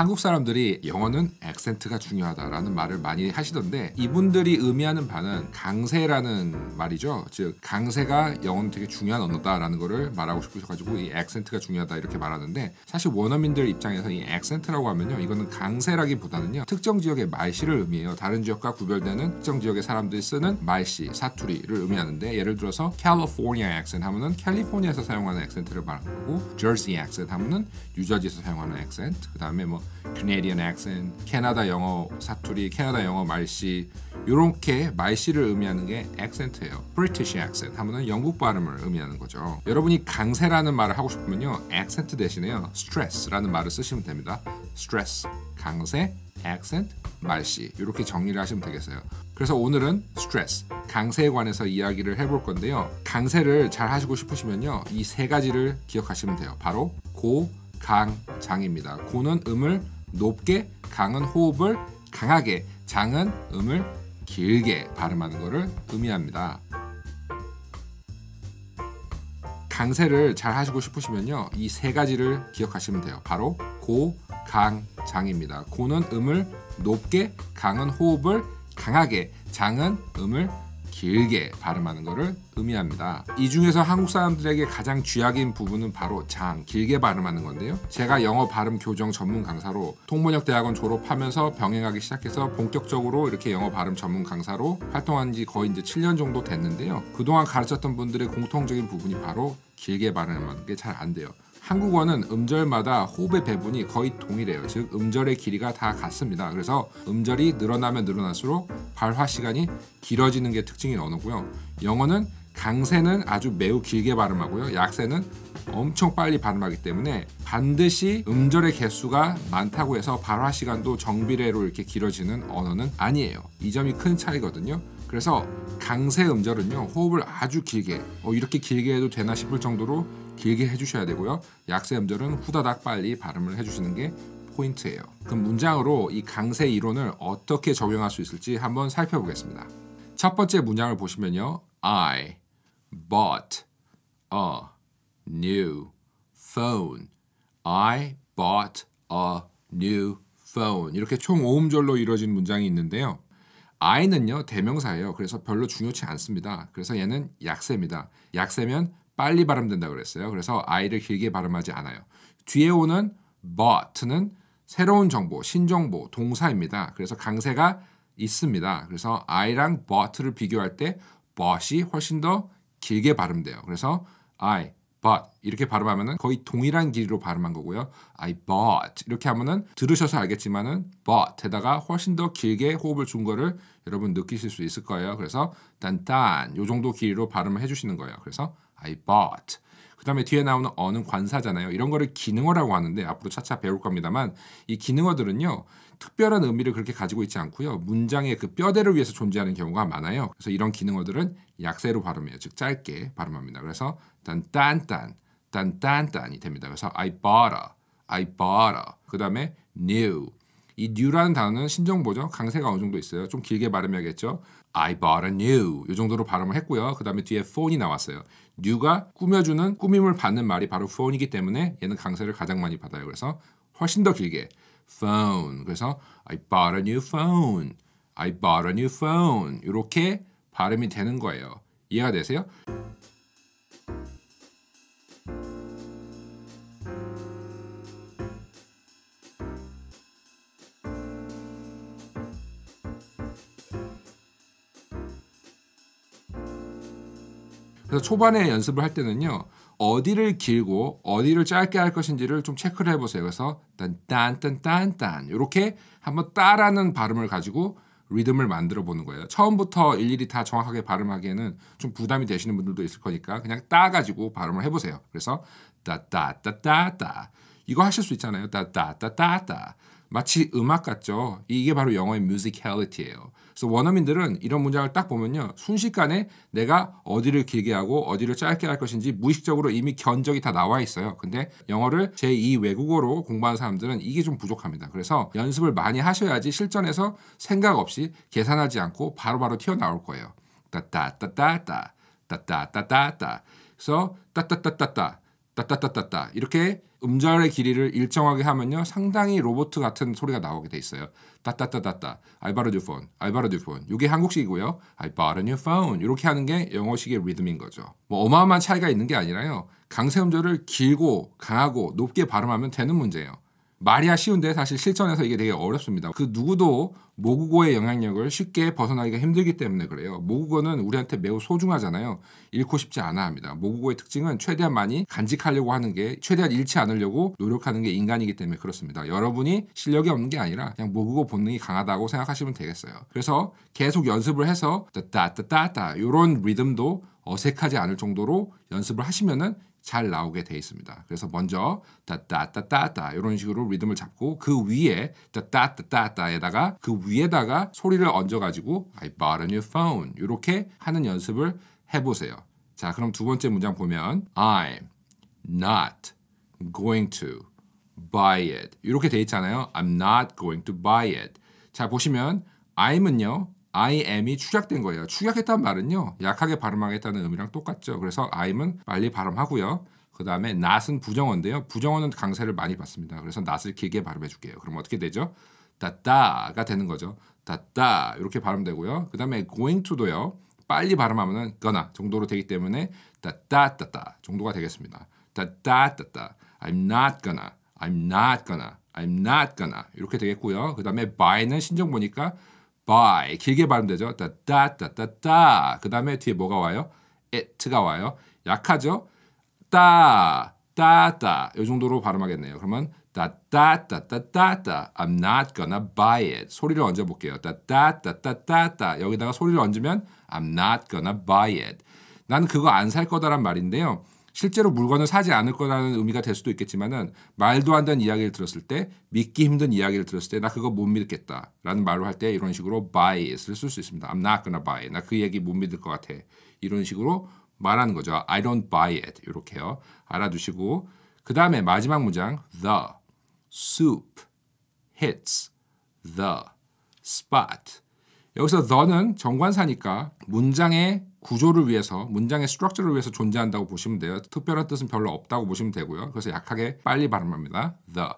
한국 사람들이 영어는 액센트가 중요하다라는 말을 많이 하시던데 이분들이 의미하는 바는 강세라는 말이죠. 즉 강세가 영어는 되게 중요한 언어다라는 거를 말하고 싶으셔가지고 이 액센트가 중요하다 이렇게 말하는데 사실 원어민들 입장에서 이 액센트라고 하면요 이거는 강세라기보다는요 특정 지역의 말씨를 의미해요. 다른 지역과 구별되는 특정 지역의 사람들이 쓰는 말씨, 사투리를 의미하는데 예를 들어서 California accent 하면은 캘리포니아에서 사용하는 액센트를 말하는 거고 Jersey accent 하면은 뉴저지에서 사용하는 액센트, 그 다음에 뭐 Canadian accent, 캐나다 영어 사투리, 캐나다 영어 말씨 이렇게 말씨를 의미하는 게 액센트예요. British accent 하면은 영국 발음을 의미하는 거죠. 여러분이 강세라는 말을 하고 싶으면요 액센트 대신에요 stress라는 말을 쓰시면 됩니다. stress, 강세, accent, 말씨 이렇게 정리를 하시면 되겠어요. 그래서 오늘은 stress, 강세에 관해서 이야기를 해볼 건데요. 강세를 잘 하시고 싶으시면요 이 세 가지를 기억하시면 돼요. 바로 고, 강, 장입니다. 고는 음을 높게, 강은 호흡을 강하게, 장은 음을 길게 발음하는 것을 의미합니다. 강세를 잘 하시고 싶으시면요 이 세 가지를 기억하시면 돼요. 바로 고, 강, 장입니다. 고는 음을 높게, 강은 호흡을 강하게, 장은 음을 길게 발음하는 것을 의미합니다. 이 중에서 한국 사람들에게 가장 쥐약인 부분은 바로 장, 길게 발음하는 건데요. 제가 영어 발음 교정 전문 강사로 통번역 대학원 졸업하면서 병행하기 시작해서 본격적으로 이렇게 영어 발음 전문 강사로 활동한 지 거의 이제 7년 정도 됐는데요. 그동안 가르쳤던 분들의 공통적인 부분이 바로 길게 발음하는 게 잘 안 돼요. 한국어는 음절마다 호흡의 배분이 거의 동일해요. 즉 음절의 길이가 다 같습니다. 그래서 음절이 늘어나면 늘어날수록 발화 시간이 길어지는 게 특징인 언어고요. 영어는 강세는 아주 매우 길게 발음하고요. 약세는 엄청 빨리 발음하기 때문에 반드시 음절의 개수가 많다고 해서 발화 시간도 정비례로 이렇게 길어지는 언어는 아니에요. 이 점이 큰 차이거든요. 그래서 강세 음절은요 호흡을 아주 길게 이렇게 길게 해도 되나 싶을 정도로 길게 해주셔야 되고요. 약세 음절은 후다닥 빨리 발음을 해주시는 게 포인트예요. 그럼 문장으로 이 강세 이론을 어떻게 적용할 수 있을지 한번 살펴보겠습니다. 첫 번째 문장을 보시면요. I bought a new phone. I bought a new phone. 이렇게 총 5음절로 이루어진 문장이 있는데요. I는요 대명사예요. 그래서 별로 중요치 않습니다. 그래서 얘는 약세입니다. 약세면 빨리 발음된다 그랬어요. 그래서 I를 길게 발음하지 않아요. 뒤에 오는 bought는 새로운 정보, 신정보, 동사입니다. 그래서 강세가 있습니다. 그래서 I랑 bought를 비교할 때 bought이 훨씬 더 길게 발음돼요. 그래서 I bought 이렇게 발음하면은 거의 동일한 길이로 발음한 거고요. I bought 이렇게 하면은 들으셔서 알겠지만은 bought에다가 훨씬 더 길게 호흡을 준 거를 여러분 느끼실 수 있을 거예요. 그래서 딴딴 요 정도 길이로 발음을 해주시는 거예요. 그래서 I bought. 그 다음에 뒤에 나오는 어는 관사잖아요. 이런 거를 기능어라고 하는데 앞으로 차차 배울 겁니다만 이 기능어들은요. 특별한 의미를 그렇게 가지고 있지 않고요. 문장의 그 뼈대를 위해서 존재하는 경우가 많아요. 그래서 이런 기능어들은 약세로 발음해요. 즉 짧게 발음합니다. 그래서 딴딴딴, 딴딴딴이 됩니다. 그래서 I bought a. 그 다음에 new. 이 new라는 단어는 신정보죠. 강세가 어느 정도 있어요. 좀 길게 발음해야겠죠. I bought a new. 이 정도로 발음을 했고요. 그 다음에 뒤에 phone이 나왔어요. new가 꾸며주는 꾸밈을 받는 말이 바로 phone이기 때문에 얘는 강세를 가장 많이 받아요. 그래서 훨씬 더 길게 phone. 그래서 I bought a new phone. I bought a new phone. 이렇게 발음이 되는 거예요. 이해가 되세요? 그래서 초반에 연습을 할 때는요. 어디를 길고 어디를 짧게 할 것인지를 좀 체크를 해보세요. 그래서 딴딴딴딴딴 이렇게 한번 따라하는 발음을 가지고 리듬을 만들어 보는 거예요. 처음부터 일일이 다 정확하게 발음하기에는 좀 부담이 되시는 분들도 있을 거니까 그냥 따가지고 발음을 해보세요. 그래서 따따따따따 이거 하실 수 있잖아요. 따따따따따 마치 음악 같죠. 이게 바로 영어의 musicality예요. 그래서 원어민들은 이런 문장을 딱 보면요. 순식간에 내가 어디를 길게 하고 어디를 짧게 할 것인지 무의식적으로 이미 견적이 다 나와 있어요. 근데 영어를 제2 외국어로 공부하는 사람들은 이게 좀 부족합니다. 그래서 연습을 많이 하셔야지 실전에서 생각 없이 계산하지 않고 바로바로 튀어나올 거예요. 따따따따따 따따따따따 그래서 따따따따따 따따따따따 이렇게 음절의 길이를 일정하게 하면요 상당히 로봇 같은 소리가 나오게 돼 있어요. 따따따따따 I bought a new phone, I bought a new phone. 이게 한국식이고요. I bought a new phone 이렇게 하는 게 영어식의 리듬인 거죠. 뭐 어마어마한 차이가 있는 게 아니라요. 강세 음절을 길고 강하고 높게 발음하면 되는 문제예요. 말이야 쉬운데 사실 실전에서 이게 되게 어렵습니다. 그 누구도 모국어의 영향력을 쉽게 벗어나기가 힘들기 때문에 그래요. 모국어는 우리한테 매우 소중하잖아요. 잃고 싶지 않아 합니다. 모국어의 특징은 최대한 많이 간직하려고 하는 게 최대한 잃지 않으려고 노력하는 게 인간이기 때문에 그렇습니다. 여러분이 실력이 없는 게 아니라 그냥 모국어 본능이 강하다고 생각하시면 되겠어요. 그래서 계속 연습을 해서 따따따따 이런 리듬도 어색하지 않을 정도로 연습을 하시면은 잘 나오게 돼 있습니다. 그래서 먼저 따따따따따 이런 식으로 리듬을 잡고 그 위에 따따따따에다가 그 위에다가 소리를 얹어가지고 I bought a new phone 이렇게 하는 연습을 해보세요. 자, 그럼 두 번째 문장 보면 I'm not going to buy it 이렇게 돼 있잖아요. I'm not going to buy it. 자, 보시면 I'm은요. I am이 축약된 거예요. 축약했다는 말은요. 약하게 발음하겠다는 의미랑 똑같죠. 그래서 I'm은 빨리 발음하고요. 그 다음에 not은 부정어인데요. 부정어는 강세를 많이 받습니다. 그래서 not을 길게 발음해 줄게요. 그럼 어떻게 되죠? 따따가 되는 거죠. 따따 이렇게 발음되고요. 그 다음에 going to도요. 빨리 발음하면 gonna 정도로 되기 때문에 따따따따 정도가 되겠습니다. 따따따따 I'm not gonna I'm not gonna I'm not gonna 이렇게 되겠고요. 그 다음에 buy는 신정 보니까 buy 길게 발음되죠. 따따따따따 그 다음에 뒤에 뭐가 와요? it가 와요. 약하죠? 따따따 이 정도로 발음하겠네요. 그러면 따따따따따 I'm not gonna buy it 소리를 얹어 볼게요. 따따따따따 여기다가 소리를 얹으면 I'm not gonna buy it 난 그거 안 살 거다란 말인데요. 실제로 물건을 사지 않을 거라는 의미가 될 수도 있겠지만은 말도 안 되는 이야기를 들었을 때 믿기 힘든 이야기를 들었을 때 나 그거 못 믿겠다라는 말로 할 때 이런 식으로 buy it을 쓸 수 있습니다. I'm not gonna buy it. 나 그 얘기 못 믿을 것 같아. 이런 식으로 말하는 거죠. I don't buy it. 이렇게요. 알아두시고 그 다음에 마지막 문장 The soup hits the spot. 여기서 the는 정관사니까 문장의 구조를 위해서 문장의 스트럭처를 위해서 존재한다고 보시면 돼요. 특별한 뜻은 별로 없다고 보시면 되고요. 그래서 약하게 빨리 발음합니다. The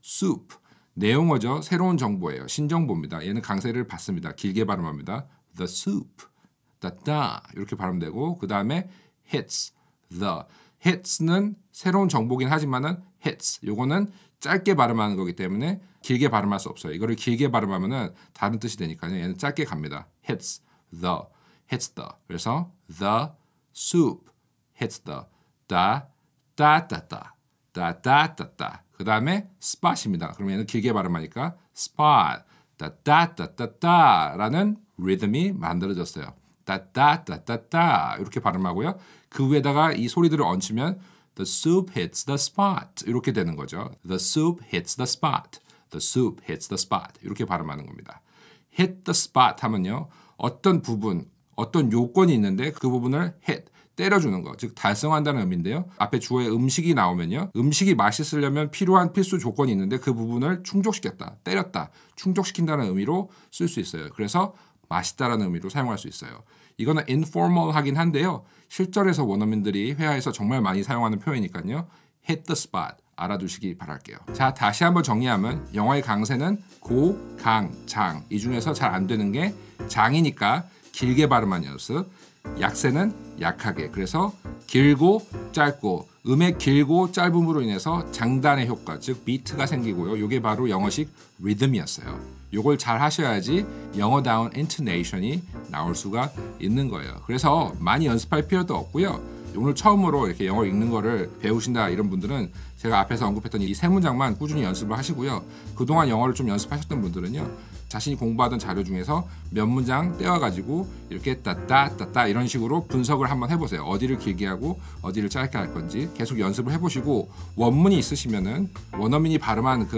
soup 내용어죠. 새로운 정보예요. 신정보입니다. 얘는 강세를 받습니다. 길게 발음합니다. The soup 따따 이렇게 발음되고 그 다음에 hits the hits는 새로운 정보긴 하지만은 hits 요거는 짧게 발음하는 거기 때문에 길게 발음할 수 없어요. 이거를 길게 발음하면은 다른 뜻이 되니까요. 얘는 짧게 갑니다. hits the 그래서 the soup hits the 따따따따 따따따따 그 다음에 spot입니다. 그러면 얘는 길게 발음하니까 spot 따따따따따라는 리듬이 만들어졌어요. 따따따따따 이렇게 발음하고요. 그 위에다가 이 소리들을 얹히면 the soup hits the spot 이렇게 되는 거죠. The soup hits the spot. The soup hits the spot 이렇게 발음하는 겁니다. hit the spot 하면요. 어떤 부분 어떤 요건이 있는데 그 부분을 hit, 때려주는 거, 즉 달성한다는 의미인데요. 앞에 주어에 음식이 나오면요. 음식이 맛있으려면 필요한 필수 조건이 있는데 그 부분을 충족시켰다, 때렸다, 충족시킨다는 의미로 쓸 수 있어요. 그래서 맛있다라는 의미로 사용할 수 있어요. 이거는 informal하긴 한데요. 실전에서 원어민들이 회화에서 정말 많이 사용하는 표현이니까요. hit the spot. 알아두시기 바랄게요. 자, 다시 한번 정리하면 영어의 강세는 고, 강, 장. 이 중에서 잘 안 되는 게 장이니까 길게 발음한 연습, 약세는 약하게. 그래서 길고 짧고 음의 길고 짧음으로 인해서 장단의 효과, 즉 비트가 생기고요. 이게 바로 영어식 리듬이었어요. 이걸 잘 하셔야지 영어다운 인토네이션이 나올 수가 있는 거예요. 그래서 많이 연습할 필요도 없고요. 오늘 처음으로 이렇게 영어 읽는 거를 배우신다 이런 분들은 제가 앞에서 언급했던 이 세 문장만 꾸준히 연습을 하시고요. 그동안 영어를 좀 연습하셨던 분들은요. 자신이 공부하던 자료 중에서 몇 문장 떼어가지고 이렇게 따따따따 이런 식으로 분석을 한번 해보세요. 어디를 길게 하고 어디를 짧게 할 건지 계속 연습을 해보시고 원문이 있으시면은 원어민이 발음한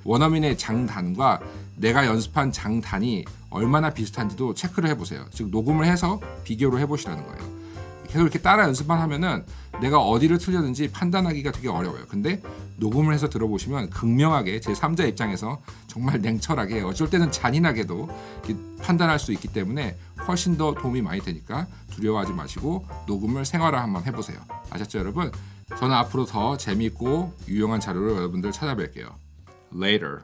원어민의 장단과 내가 연습한 장단이 얼마나 비슷한지도 체크를 해보세요. 즉 녹음을 해서 비교를 해보시라는 거예요. 계속 이렇게 따라 연습만 하면은 내가 어디를 틀렸는지 판단하기가 되게 어려워요. 근데 녹음을 해서 들어보시면 극명하게 제 3자 입장에서 정말 냉철하게 어쩔 때는 잔인하게도 판단할 수 있기 때문에 훨씬 더 도움이 많이 되니까 두려워하지 마시고 녹음을 생활화 한번 해보세요. 아셨죠 여러분? 저는 앞으로 더 재미있고 유용한 자료로 여러분들 찾아뵐게요. Later.